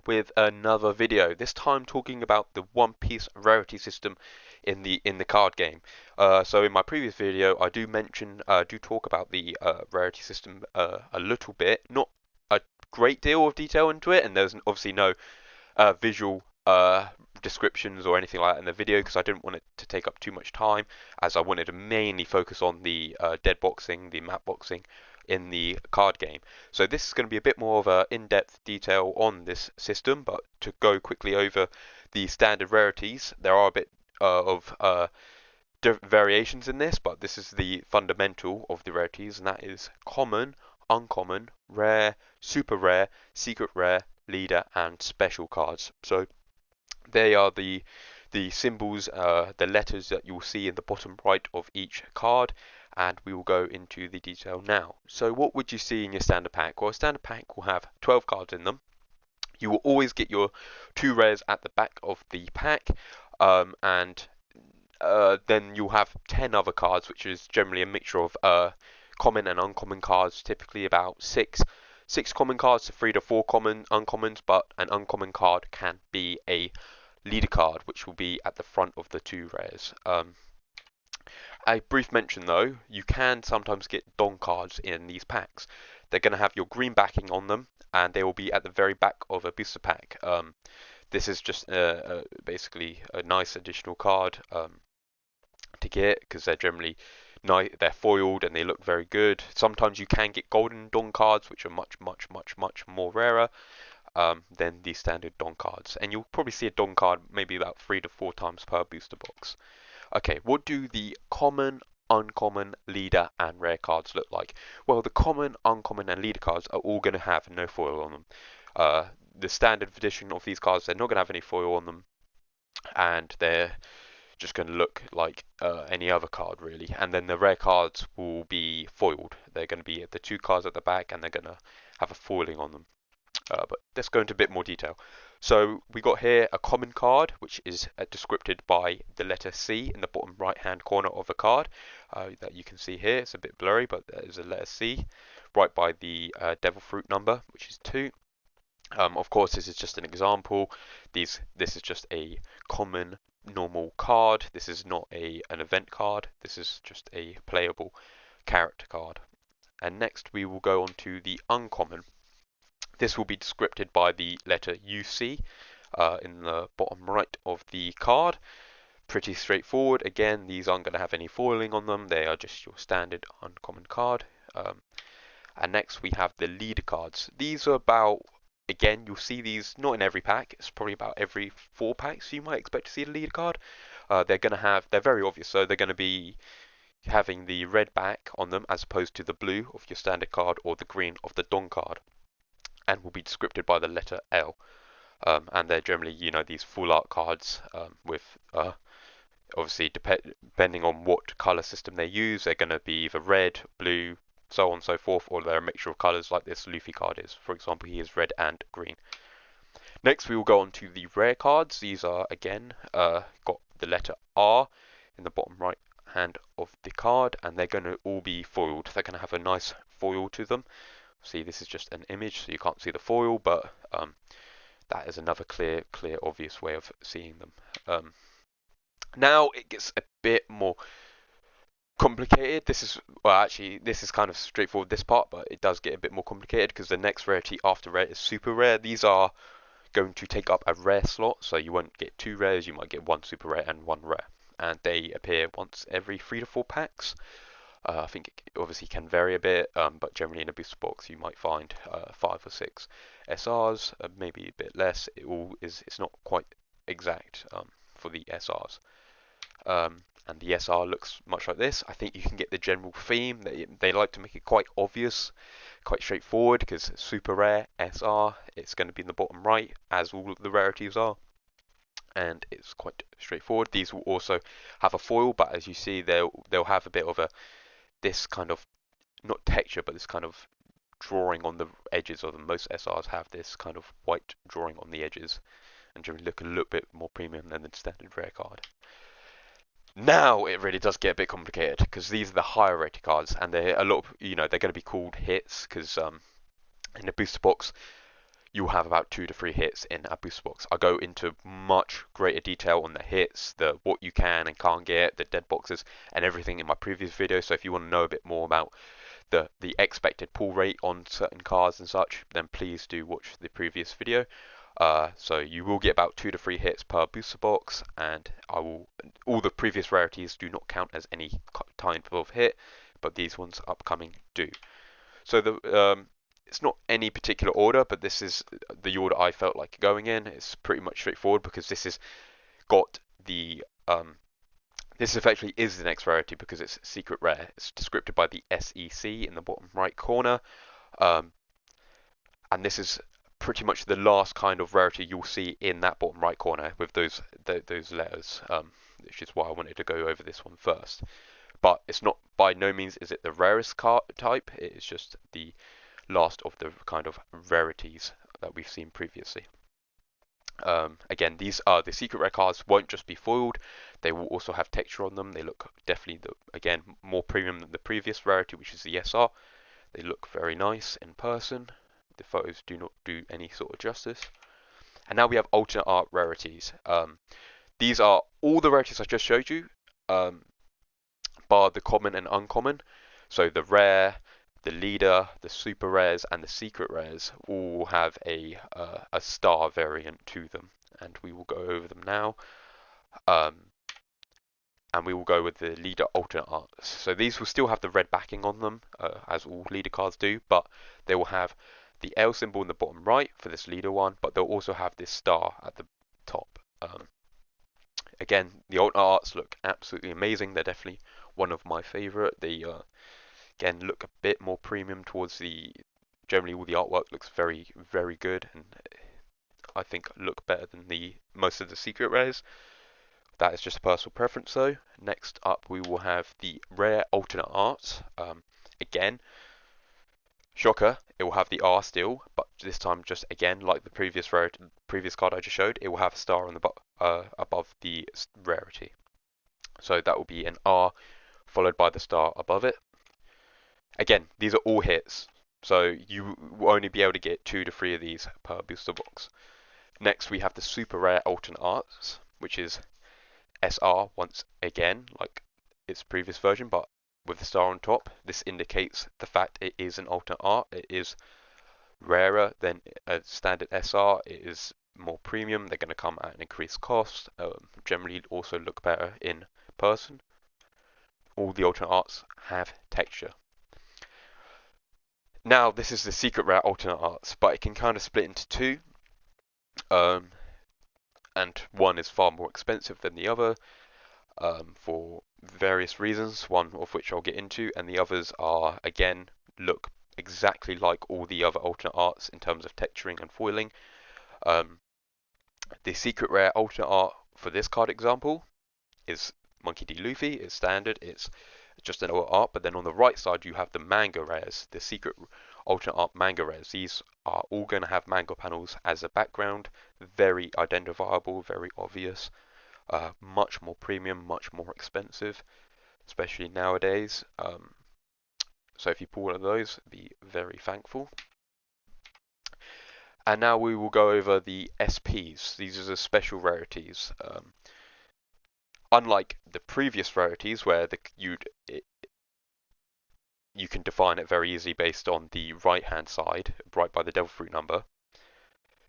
with another video. This time talking about the One Piece rarity system in the card game. So in my previous video, I do talk about the rarity system a little bit, not a great deal of detail into it, and there's obviously no visual descriptions or anything like that in the video because I didn't want it to take up too much time, as I wanted to mainly focus on the dead boxing, the map boxing in the card game. So this is going to be a bit more of a in-depth detail on this system, but to go quickly over the standard rarities, there are a bit of variations in this, but this is the fundamental of the rarities, and that is common, uncommon, rare, super rare, secret rare, leader, and special cards. So they are the symbols, the letters that you'll see in the bottom right of each card, and we will go into the detail now. So what would you see in your standard pack? Well, a standard pack will have 12 cards in them. You will always get your 2 rares at the back of the pack, and then you'll have 10 other cards, which is generally a mixture of common and uncommon cards, typically about six common cards to 3 to 4 common uncommons, but an uncommon card can be a leader card, which will be at the front of the 2 rares. A brief mention though, you can sometimes get Don cards in these packs. They're going to have your green backing on them, and they will be at the very back of a booster pack. This is just basically a nice additional card to get because they're generally they're foiled and they look very good. Sometimes you can get golden Don cards, which are much more rarer than the standard Don cards, and you'll probably see a Don card maybe about 3 to 4 times per booster box. Okay, what do the common, uncommon, leader, and rare cards look like? Well, the common, uncommon, and leader cards are all going to have no foil on them. The standard edition of these cards, they're not going to have any foil on them, and they're just going to look like any other card really. And then the rare cards will be foiled. They're going to be the 2 cards at the back, and they're going to have a foiling on them. But let's go into a bit more detail. So we got here a common card, which is descripted by the letter C in the bottom right hand corner of a card that you can see here. It's a bit blurry, but there is a letter C right by the devil fruit number, which is 2. Of course, this is just an example. This is just a common normal card. This is not an event card. This is just a playable character card. And next we will go on to the uncommon. This will be descripted by the letter UC in the bottom right of the card. Pretty straightforward. Again, these aren't going to have any foiling on them. They are just your standard uncommon card. And next we have the leader cards. These are about, again, you'll see these not in every pack. It's probably about every 4 packs you might expect to see the leader card. They're very obvious. So they're going to be having the red back on them as opposed to the blue of your standard card or the green of the Don card, and will be descripted by the letter L. And they're generally, these full art cards with obviously depending on what color system they use, they're going to be either red, blue, so on and so forth, or they're a mixture of colors like this Luffy card is. For example, he is red and green. Next, we will go on to the rare cards. These are again got the letter R in the bottom right hand of the card, and they're going to all be foiled. They're going to have a nice foil to them. See, this is just an image, so you can't see the foil, but that is another clear, obvious way of seeing them. Now it gets a bit more complicated. This is kind of straightforward, this part, but it does get a bit more complicated because the next rarity after rare is super rare. These are going to take up a rare slot, so you won't get 2 rares, you might get 1 super rare and 1 rare, and they appear once every 3 to 4 packs. I think it obviously can vary a bit, but generally in a booster box you might find 5 or 6 SRs, maybe a bit less. It's not quite exact for the SRs. And the SR looks much like this. I think you can get the general theme. They like to make it quite obvious, quite straightforward, because super rare SR, it's going to be in the bottom right, as all of the rarities are. And it's quite straightforward. These will also have a foil, but as you see, they'll have a bit of this kind of, not texture, but this kind of drawing on the edges of them. Most SRs have this kind of white drawing on the edges, and generally look a little bit more premium than the standard rare card. Now it really does get a bit complicated because these are the higher rated cards, and they're a lot of, they're going to be called hits because in the booster box you'll have about 2 to 3 hits in a booster box. I go into much greater detail on the hits, the what you can and can't get, the dead boxes, and everything in my previous video. So if you want to know a bit more about the expected pull rate on certain cards and such, then please do watch the previous video. So you will get about 2 to 3 hits per booster box, and all the previous rarities do not count as any type of hit, but these ones upcoming do. So it's not any particular order, but this is the order I felt like going in. It's pretty much straightforward because this has got the this effectively is the next rarity because it's secret rare. It's described by the SEC in the bottom right corner, and this is pretty much the last kind of rarity you'll see in that bottom right corner with those letters, which is why I wanted to go over this one first. But it's not, by no means is it the rarest card type. It is just the last of the kind of rarities that we've seen previously. Again, these are the secret rare cards won't just be foiled, they will also have texture on them. They look definitely, again, more premium than the previous rarity, which is the SR. They look very nice in person. The photos do not do any sort of justice. And now we have alternate art rarities. These are all the rarities I just showed you, bar the common and uncommon. So the rare, the leader, the super rares, and the secret rares all have a star variant to them, and we will go over them now. And we will go with the leader alternate arts. So these will still have the red backing on them, as all leader cards do, but they will have the L symbol in the bottom right for this leader one, but they'll also have this star at the top. Again, the alternate arts look absolutely amazing. They're definitely one of my favorite. They again look a bit more premium towards the, generally all the artwork looks very, very good, and I think look better than the most of the secret rares. That is just a personal preference though. Next up we will have the rare alternate art. Again, shocker, it will have the R still, but this time just again like the previous card I just showed, it will have a star on the above the rarity. So that will be an R followed by the star above it. Again, these are all hits, so you will only be able to get 2 to 3 of these per booster box. Next we have the super rare alternate arts, which is SR once again, like its previous version, but with the star on top. This indicates the fact it is an alternate art. It is rarer than a standard SR. It is more premium. They're going to come at an increased cost. Generally also look better in person. All the alternate arts have texture. Now this is the secret rare alternate arts, but it can kind of split into two. And one is far more expensive than the other for various reasons, one of which I'll get into, and the others are, again, look exactly like all the other alternate arts in terms of texturing and foiling. The secret rare alternate art for this card example is Monkey D. Luffy. It's standard, it's just an art, but then on the right side you have the manga rares, the secret alternate art manga rares. These are all going to have manga panels as a background, very identifiable, very obvious, much more premium, much more expensive, especially nowadays. So if you pull one of those, be very thankful. And now we will go over the SPs. These are the special rarities. Unlike the previous rarities, where you can define it very easily based on the right-hand side, right by the devil fruit number.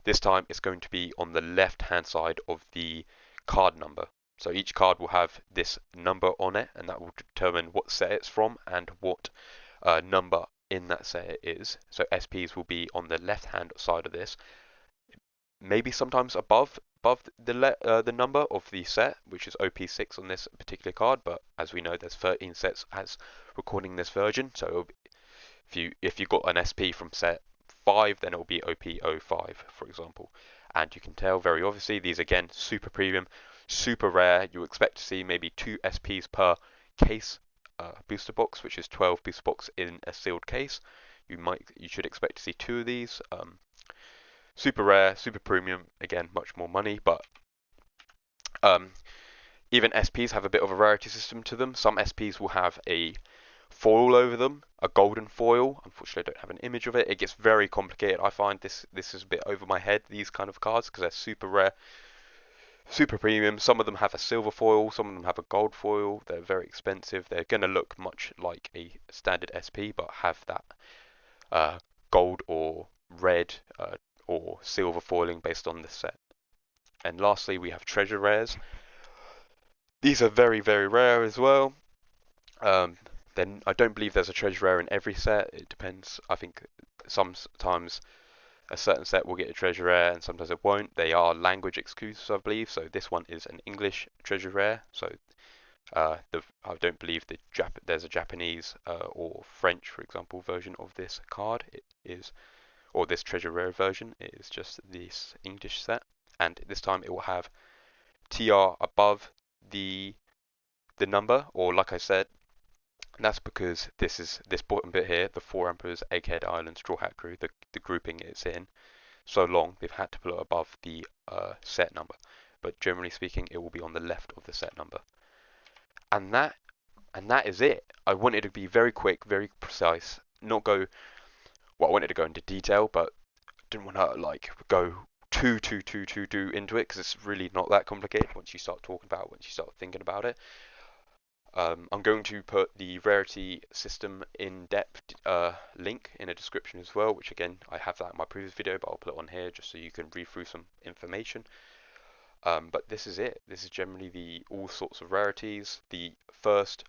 This time it's going to be on the left-hand side of the card number. So each card will have this number on it, and that will determine what set it's from and what number in that set it is. So SPs will be on the left-hand side of this, maybe sometimes above the number of the set, which is OP6 on this particular card, but as we know there's 13 sets as recording this version, so if you got an SP from set 5, then it will be OP05 for example. And you can tell very obviously these again super premium, super rare. You expect to see maybe 2 SPs per case booster box, which is 12 booster box in a sealed case. You should expect to see 2 of these. Super rare, super premium, again, much more money, but even SPs have a bit of a rarity system to them. Some SPs will have a foil over them, a golden foil. Unfortunately, I don't have an image of it. It gets very complicated. I find this is a bit over my head, these kind of cards, because they're super rare, super premium. Some of them have a silver foil, some of them have a gold foil. They're very expensive. They're going to look much like a standard SP, but have that uh, gold or red or silver foiling based on the set. And lastly, we have treasure rares. These are very, very rare as well. Um, then I don't believe there's a treasure rare in every set. It depends. I think sometimes a certain set will get a treasure rare and sometimes it won't. They are language exclusive, I believe. So this one is an English treasure rare. So I don't believe there's a Japanese or French, for example, version of this card. It is, or this treasure rare version. It is just this English set, and this time it will have TR above the number, or like I said, and that's because this bottom bit here, the Four Emperors, Egghead Island, Straw Hat Crew, the grouping it's in, so long they've had to put it above the set number. But generally speaking, it will be on the left of the set number. And that is it. I wanted to be very quick, very precise, not go. Well, I wanted to go into detail, but didn't want to like go too into it because it's really not that complicated once you start talking about it, once you start thinking about it. I'm going to put the rarity system in-depth link in a description as well, which again, I have that in my previous video, but I'll put it on here just so you can read through some information. But this is it. This is generally the all sorts of rarities. The first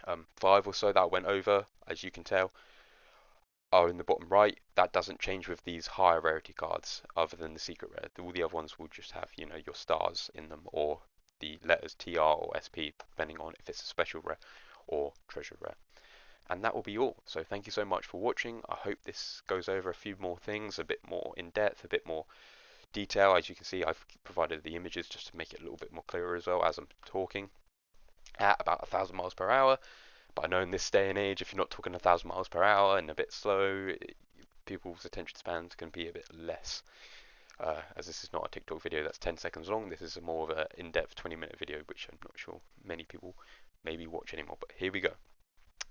5 or so that I went over, as you can tell, are in the bottom right. That doesn't change with these higher rarity cards, other than the secret rare. All the other ones will just have, you know, your stars in them, or the letters TR or SP, depending on if it's a special rare or treasure rare. And that will be all. So thank you so much for watching. I hope this goes over a few more things, a bit more in depth, a bit more detail. As you can see, I've provided the images just to make it a little bit more clearer as well as I'm talking at about 1,000 miles per hour. But I know in this day and age, if you're not talking 1,000 miles per hour and a bit slow, people's attention spans can be a bit less. As this is not a TikTok video that's 10 seconds long, this is a more of an in-depth 20-minute video, which I'm not sure many people maybe watch anymore. But here we go.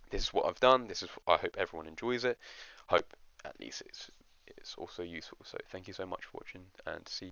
This is what I've done. I hope everyone enjoys it. Hope at least it's also useful. So thank you so much for watching, and see you.